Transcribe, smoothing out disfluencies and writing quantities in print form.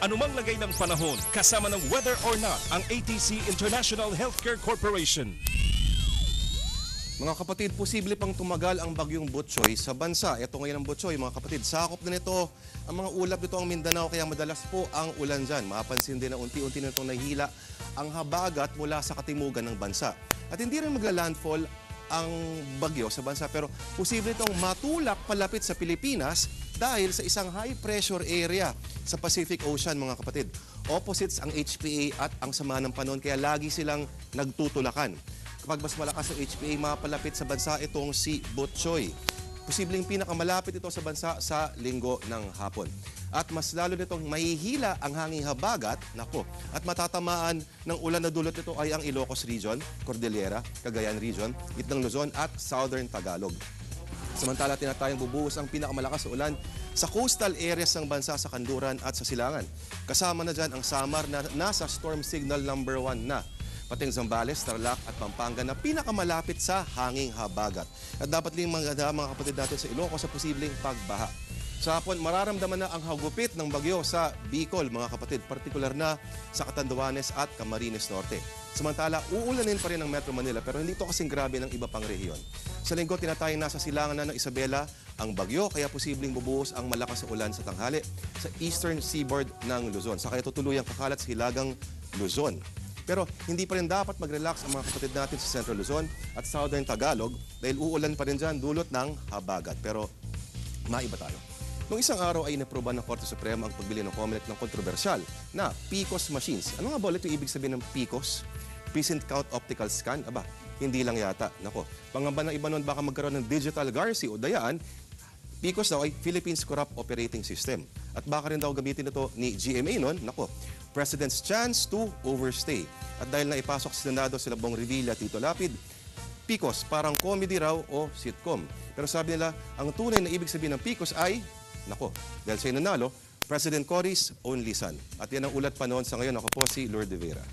anumang lagay ng panahon kasama ng whether or not ang ATC International Healthcare Corporation. Mga kapatid, posible pang tumagal ang bagyong Butchoy sa bansa. Ito ngayon ang Butchoy, mga kapatid. Sakop na nito ang mga ulap nito ang Mindanao, kaya madalas po ang ulan dyan. Mapapansin din na unti-unti na itong nahihila ang habagat mula sa katimugan ng bansa. At hindi rin magla-landfall ang bagyo sa bansa, pero posible itong matulak palapit sa Pilipinas dahil sa isang high-pressure area sa Pacific Ocean, mga kapatid. Opposites ang HPA at ang sama ng panahon, kaya lagi silang nagtutulakan. Kapag mas malakas ang HPA, mapalapit sa bansa itong si Butchoy. Posibleng pinakamalapit ito sa bansa sa linggo ng hapon. At mas lalo nitong mahihila ang hanging habagat, at matatamaan ng ulan na dulot nito ay ang Ilocos Region, Cordillera, Cagayan Region, Gitnang Luzon at Southern Tagalog. Samantala, tinatayang bubuhos ang pinakamalakas na ulan sa coastal areas ng bansa sa Kanluran at sa Silangan. Kasama na dyan ang Samar na nasa storm signal number 1 na. Pati ang Zambales, Tarlac at Pampanga na pinakamalapit sa hanging habagat. At dapat din mga kapatid natin sa Ilocos sa posibleng pagbaha. Sa hapon, mararamdaman na ang hagupit ng bagyo sa Bicol, mga kapatid, partikular na sa Catanduanes at Camarines Norte. Samantala, uulanin pa rin ang Metro Manila pero hindi ito kasing grabe ng iba pang rehiyon. Sa linggo, tinatayang nasa silangan na ng Isabela ang bagyo, kaya posibleng bubuhos ang malakas na ulan sa tanghali sa eastern seaboard ng Luzon. Sa kaya tutuluyang kakalat sa hilagang Luzon. Pero hindi pa rin dapat mag-relax ang mga kapatid natin sa Central Luzon at Southern Tagalog dahil uulan pa rin dyan dulot ng habagat. Pero maiba tayo. Noong isang araw ay inaproban ng Korte Suprema ang pagbili ng COMELEC ng kontrobersyal na PCOS machines. Ano nga ba ulit yung ibig sabihin ng PCOS? Present Count Optical Scan? Aba, hindi lang yata. Pangamba ng iba nun baka magkaroon ng digital GARSI o dayaan. PCOS daw ay Philippines Corrupt Operating System. At baka rin daw gamitin ito ni GMA nun, President's Chance to Overstay. At dahil na ipasok sa Senado sila Bong Revilla, Tito Lapid, PCOS parang comedy raw o sitcom. Pero sabi nila, ang tunay na ibig sabihin ng PCOS ay, dahil siya'y nanalo, President Cory's only son. At yan ang ulat pa noon sa ngayon. Ako po si Lourdes de Vera.